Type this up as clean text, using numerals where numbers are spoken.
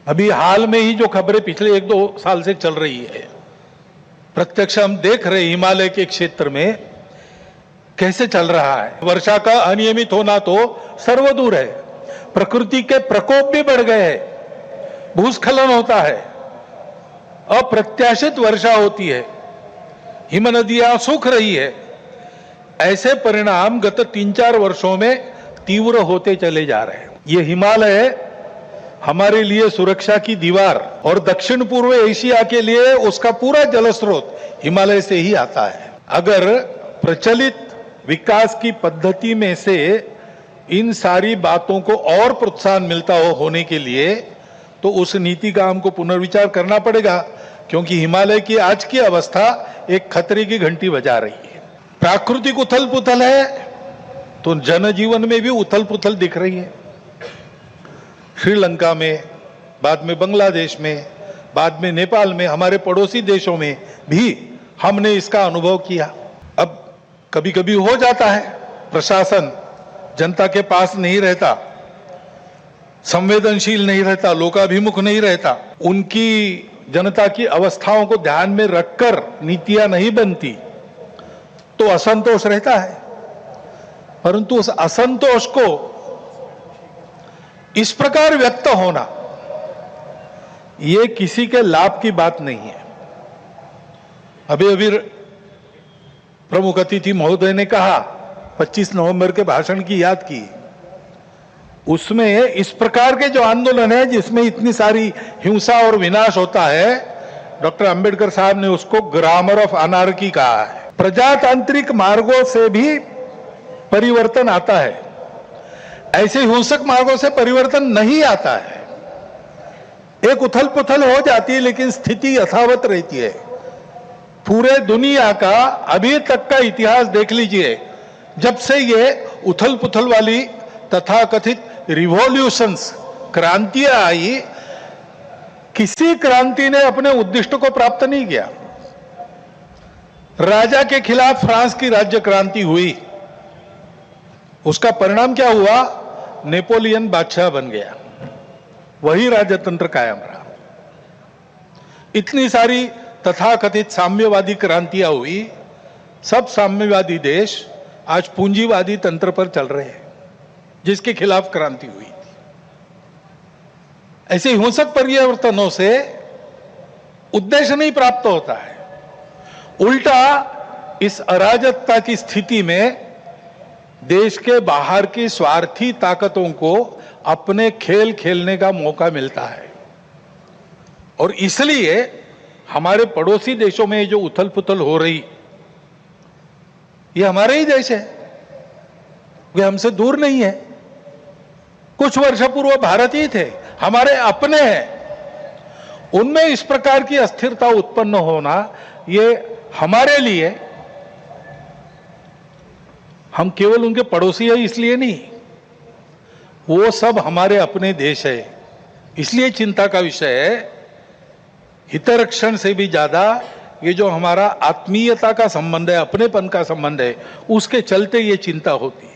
अभी हाल में ही जो खबरें पिछले 1-2 साल से चल रही है, प्रत्यक्ष हम देख रहे हिमालय के क्षेत्र में कैसे चल रहा है। वर्षा का अनियमित होना तो सर्वदूर है, प्रकृति के प्रकोप भी बढ़ गए हैं, भूस्खलन होता है, अप्रत्याशित वर्षा होती है, हिम नदियां सूख रही है। ऐसे परिणाम गत 3-4 वर्षों में तीव्र होते चले जा रहे हैं। ये हिमालय हमारे लिए सुरक्षा की दीवार और दक्षिण पूर्व एशिया के लिए उसका पूरा जलस्रोत हिमालय से ही आता है। अगर प्रचलित विकास की पद्धति में से इन सारी बातों को और प्रोत्साहन मिलता होने के लिए तो उस नीति का हमको पुनर्विचार करना पड़ेगा, क्योंकि हिमालय की आज की अवस्था एक खतरे की घंटी बजा रही है। प्राकृतिक उथल पुथल है तो जनजीवन में भी उथल पुथल दिख रही है। श्रीलंका में, बाद में बांग्लादेश में, बाद में नेपाल में, हमारे पड़ोसी देशों में भी हमने इसका अनुभव किया। अब कभी कभी हो जाता है, प्रशासन जनता के पास नहीं रहता, संवेदनशील नहीं रहता, लोकाभिमुख नहीं रहता, उनकी जनता की अवस्थाओं को ध्यान में रखकर नीतियां नहीं बनती तो असंतोष रहता है। परंतु उस असंतोष को इस प्रकार व्यक्त होना ये किसी के लाभ की बात नहीं है। अभी प्रमुख अतिथि महोदय ने कहा, 25 नवंबर के भाषण की याद की, उसमें इस प्रकार के जो आंदोलन है जिसमें इतनी सारी हिंसा और विनाश होता है, डॉक्टर अंबेडकर साहब ने उसको ग्रामर ऑफ अनार्की कहा है। प्रजातांत्रिक मार्गों से भी परिवर्तन आता है, ऐसे हिंसक मार्गों से परिवर्तन नहीं आता है। एक उथल पुथल हो जाती है लेकिन स्थिति यथावत रहती है। पूरे दुनिया का अभी तक का इतिहास देख लीजिए, जब से ये उथल पुथल वाली तथाकथित रिवॉल्यूशंस, क्रांतियां आई, किसी क्रांति ने अपने उद्दिष्ट को प्राप्त नहीं किया। राजा के खिलाफ फ्रांस की राज्य क्रांति हुई, उसका परिणाम क्या हुआ? नेपोलियन बादशाह बन गया, वही राजतंत्र कायम रहा। इतनी सारी तथाकथित साम्यवादी क्रांतियां हुई, सब साम्यवादी देश आज पूंजीवादी तंत्र पर चल रहे हैं जिसके खिलाफ क्रांति हुई थी। ऐसे हिंसक परिवर्तनों से उद्देश्य नहीं प्राप्त होता है, उल्टा इस अराजकता की स्थिति में देश के बाहर की स्वार्थी ताकतों को अपने खेल खेलने का मौका मिलता है। और इसलिए हमारे पड़ोसी देशों में जो उथल पुथल हो रही, ये हमारे ही देश है, वे हमसे दूर नहीं है। कुछ वर्ष पूर्व भारत ही थे, हमारे अपने हैं। उनमें इस प्रकार की अस्थिरता उत्पन्न होना, ये हमारे लिए, हम केवल उनके पड़ोसी है इसलिए नहीं, वो सब हमारे अपने देश है, इसलिए चिंता का विषय है। हितरक्षण से भी ज्यादा ये जो हमारा आत्मीयता का संबंध है, अपनेपन का संबंध है, उसके चलते ये चिंता होती है।